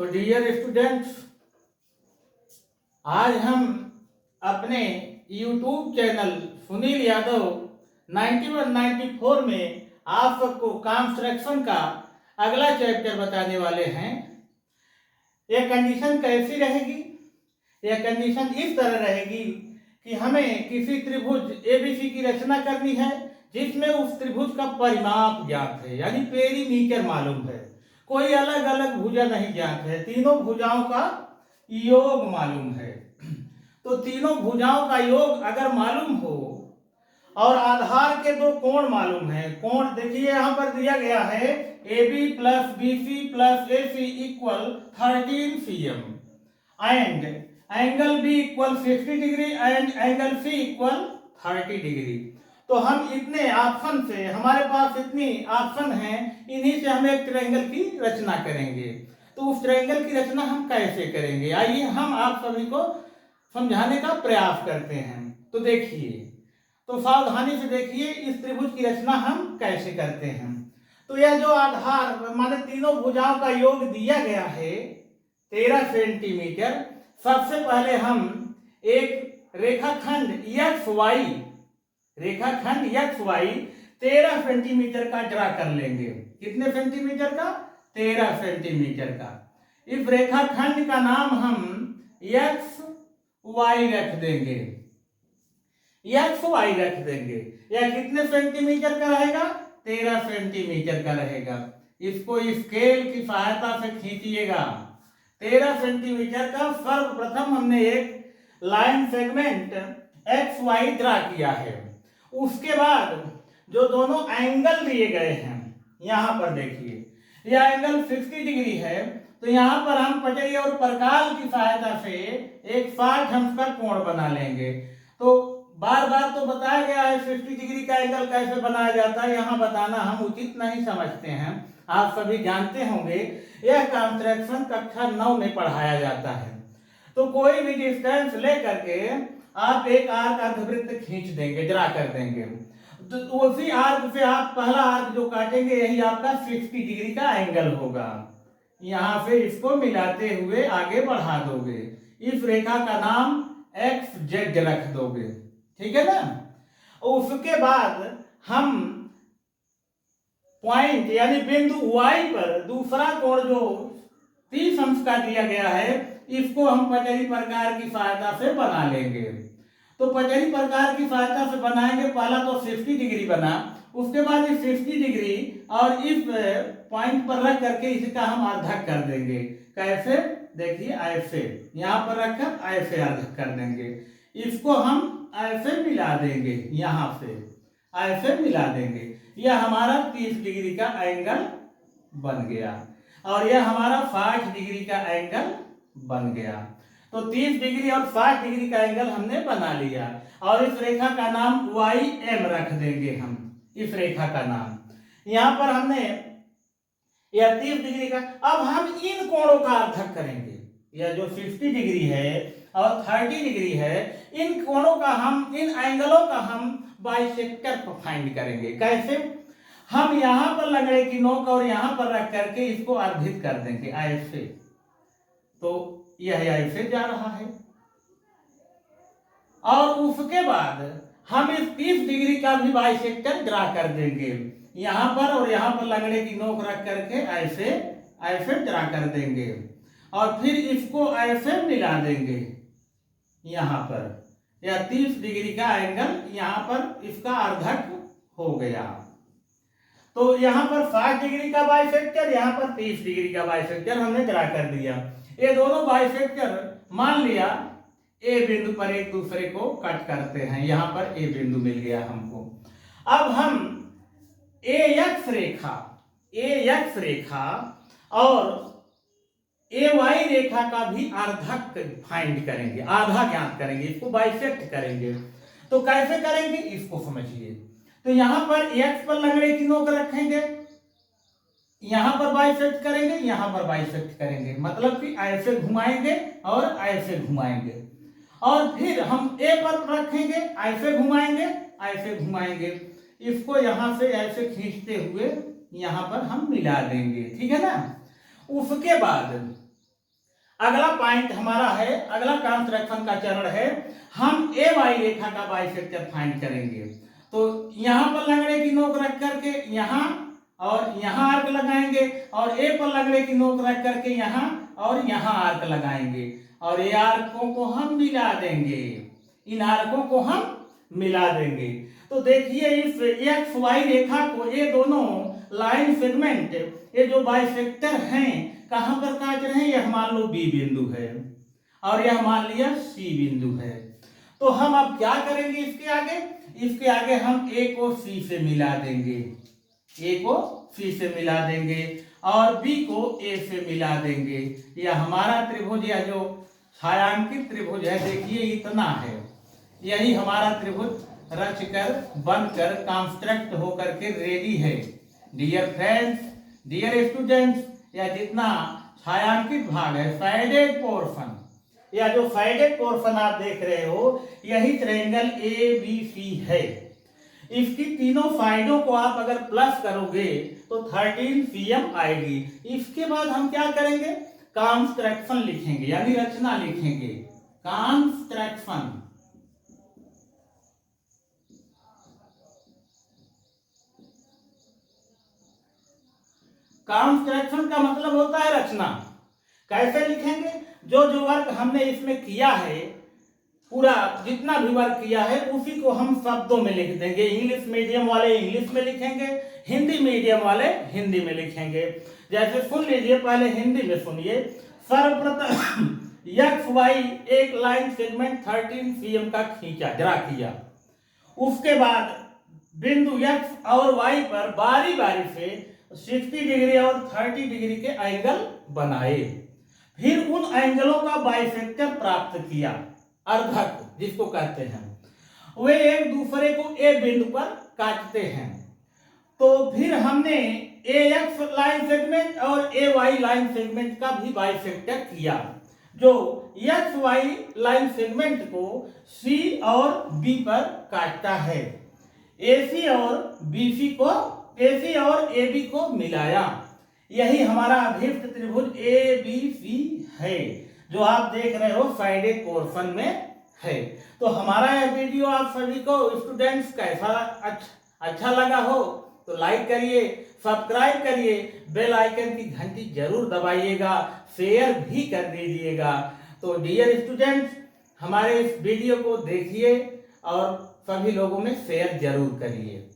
तो dear students, आज हम अपने YouTube चैनल सुनील यादव 9194 में आप सबको कंस्ट्रक्शन का अगला चैप्टर बताने वाले हैं। यह कंडीशन कैसी रहेगी? यह कंडीशन इस तरह रहेगी कि हमें किसी त्रिभुज ABC की रचना करनी है जिसमें उस त्रिभुज का परिमाप ज्ञात है, यानी पेरीमीटर मालूम है। कोई अलग अलग भुजा नहीं ज्ञात है, तीनों भुजाओं का योग मालूम है। तो तीनों भुजाओं का योग अगर मालूम हो और आधार के दो कोण मालूम है। कोण देखिए यहाँ पर दिया गया है AB + BC + AC = 13 cm and angle B = 60 degree and angle C = 30 degree. तो हम इतने ऑप्शन से, हमारे पास इतनी ऑप्शन हैं, इन्हीं से हम एक ट्रायंगल की रचना करेंगे। तो उस ट्रायंगल की रचना हम कैसे करेंगे, आइए हम आप सभी को समझाने का प्रयास करते हैं। तो देखिए, तो सावधानी से देखिए इस त्रिभुज की रचना हम कैसे करते हैं। तो यह जो आधार माने तीनों भुजाओं का योग दिया गया है 13 सेंटीमीटर। सबसे पहले हम एक रेखाखंड XY 13 सेंटीमीटर का ड्रा कर लेंगे। कितने सेंटीमीटर का? 13 सेंटीमीटर का। इस रेखाखंड का नाम हम XY रख देंगे। XY रख देंगे। यह कितने सेंटीमीटर का रहेगा? 13 सेंटीमीटर का रहेगा। इसको स्केल की सहायता से खींचिएगा। 13 सेंटीमीटर का सर्वप्रथम हमने एक लाइन सेगमेंट XY ड्रा किया है। उसके बाद जो दोनों एंगल दिए गए हैं, यहां पर देखिए यह एंगल 60 डिग्री है। तो यहां पर हम पटरी और परकाल की सहायता से एक 60 अंश का कोण बना लेंगे। तो बार बार तो बताया गया है 60 डिग्री का एंगल कैसे बनाया जाता है, यहां बताना हम उचित नहीं समझते हैं। आप सभी जानते होंगे यह कंस्ट्रक्शन कक्षा 9 में पढ़ाया जाता है। तो कोई भी डिस्टेंस लेकर के आप एक आर्क अर्धवृत्त खींच देंगे, ड्रा कर देंगे। तो उसी आर्क से आप पहला आर्क जो काटेंगे यही आपका 60 डिग्री का एंगल होगा। यहां से इसको मिलाते हुए आगे बढ़ा दोगे। इस रेखा का नाम XZ रख दोगे, ठीक है ना। उसके बाद हम पॉइंट यानी बिंदु Y पर दूसरा कोण जो 30 अंश का दिया गया है, इसको हम पटरी प्रकार की सहायता से बना लेंगे। तो पटरी प्रकार की सहायता से बनाएंगे। पहला तो 60 डिग्री बना, उसके बाद इस 60 डिग्री और इस पॉइंट पर रख करके इसका हम अर्धक कर देंगे। कैसे? देखिए ऐसे, यहाँ पर रखकर ऐसे अर्धक कर देंगे। इसको हम ऐसे मिला देंगे, यहाँ से ऐसे मिला देंगे। यह हमारा 30 डिग्री का एंगल बन गया और यह हमारा 60 डिग्री का एंगल बन गया। तो 30 डिग्री और 60 डिग्री का एंगल हमने बना लिया और इस रेखा का नाम YM रख देंगे हम। इस रेखा का नाम यहां पर हमने यह 30 डिग्री का। अब हम इन कोणों का अर्थक करेंगे। यह जो 60 डिग्री है और 30 डिग्री है, इन कोणों का हम, इन एंगलों का हम बाइसेक्टर फाइंड करेंगे। कैसे? हम यहां पर लंगड़े की नोक और यहां पर रख करके इसको अर्धित कर देंगे ऐसे। तो यह ऐसे जा रहा है और उसके बाद हम इस 30 डिग्री का भी बाइसेक्टर ड्रा कर देंगे। यहां पर और यहां पर लंगड़े की नोक रख करके ऐसे ऐसे ड्रा कर देंगे और फिर इसको ऐसे मिला देंगे। यहां पर यह 30 डिग्री का एंगल यहां पर इसका अर्धक हो गया। तो यहां पर 60 डिग्री का बाइसेक्टर, यहां पर 30 डिग्री का बाइसेक्टर हमने ड्रा कर दिया। ये दोनों बाइसेक्टर मान लिया ए बिंदु पर एक दूसरे को कट करते हैं। यहां पर ए बिंदु मिल गया हमको। अब हम AX रेखा और AY रेखा का भी अर्धक फाइंड करेंगे, आधा ज्ञात करेंगे, इसको बाइसेक्ट करेंगे। तो कैसे करेंगे इसको समझिए। तो यहां पर X पर लंगड़े की नोक रखेंगे, यहां पर बाइसेक्ट करेंगे, यहां पर बाइसेक्ट करेंगे, मतलब कि ऐसे घुमाएंगे और ऐसे घुमाएंगे। और फिर हम A पर रखेंगे, ऐसे घुमाएंगे, ऐसे घुमाएंगे। इसको यहां से ऐसे खींचते हुए यहां पर हम मिला देंगे, ठीक है ना। उसके बाद अगला पॉइंट हमारा है, अगला कंस्ट्रक्शन का चरण है, हम ए वाई रेखा का बाइसेक्टर फाइंड करेंगे। तो यहाँ पर लगड़े की नोक रख करके यहाँ और यहाँ आर्क लगाएंगे और ए पर लगड़े की नोक रख करके यहाँ और यहाँ आर्क लगाएंगे और ये आर्कों को हम मिला देंगे, इन आर्कों को हम मिला देंगे। तो देखिए इस एक्स वाई रेखा को ये दोनों लाइन सेगमेंट, ये जो बाइसेक्टर हैं कहां पर काट रहे हैं, यह मान लो बी बिंदु है और यह मान लिया सी बिंदु है। तो हम अब क्या करेंगे, इसके आगे हम ए को सी से मिला देंगे, ए को सी से मिला देंगे और बी को ए से मिला देंगे। यह हमारा त्रिभुज, यह जो छायांकित त्रिभुज है देखिए इतना है, यही हमारा त्रिभुज रचकर बनकर कंस्ट्रक्ट होकर के रेडी है। डियर फ्रेंड्स, डियर स्टूडेंट्स, यह जितना छायांकित भाग है साइडेड पोर्शन, या जो साइडेड पोर्शन आप देख रहे हो यही ट्रायंगल ए बी सी है। इसकी तीनों साइडों को आप अगर प्लस करोगे तो 13 cm आएगी। इसके बाद हम क्या करेंगे, कंस्ट्रक्शन लिखेंगे यानी रचना लिखेंगे, कंस्ट्रक्शन। कंस्ट्रक्शन का मतलब होता है रचना। कैसे लिखेंगे, जो जो वर्क हमने इसमें किया है, पूरा जितना भी वर्क किया है उसी को हम शब्दों में लिख देंगे। इंग्लिश मीडियम वाले इंग्लिश में लिखेंगे, हिंदी मीडियम वाले हिंदी में लिखेंगे। जैसे सुन लीजिए, पहले हिंदी में सुनिए। सर्वप्रथम एक्स वाई एक लाइन सेगमेंट 13 cm का खींचा, ड्रा किया। उसके बाद बिंदु एक्स और वाई पर बारी बारी से 60 डिग्री और 30 डिग्री के एंगल बनाए। फिर उन एंगलों का बाइसेक्टर प्राप्त किया, अर्धक जिसको कहते हैं, वे एक दूसरे को ए बिंदु पर काटते हैं। तो फिर हमने ए एक्स लाइन सेगमेंट और ए वाई लाइन सेगमेंट का भी बाइसेक्टर किया, जो एक्स वाई लाइन सेगमेंट को सी और बी पर काटता है। एसी और बीसी को, एसी और एबी को मिलाया, यही हमारा अभिष्ट त्रिभुज ए बी सी है, जो आप देख रहे हो साइडेड पोर्शन में है। तो हमारा यह वीडियो आप सभी को स्टूडेंट्स कैसा अच्छा लगा हो तो लाइक करिए, सब्सक्राइब करिए, बेल आइकन की घंटी जरूर दबाइएगा, शेयर भी कर दीजिएगा। तो डियर स्टूडेंट्स, हमारे इस वीडियो को देखिए और सभी लोगों में शेयर जरूर करिए।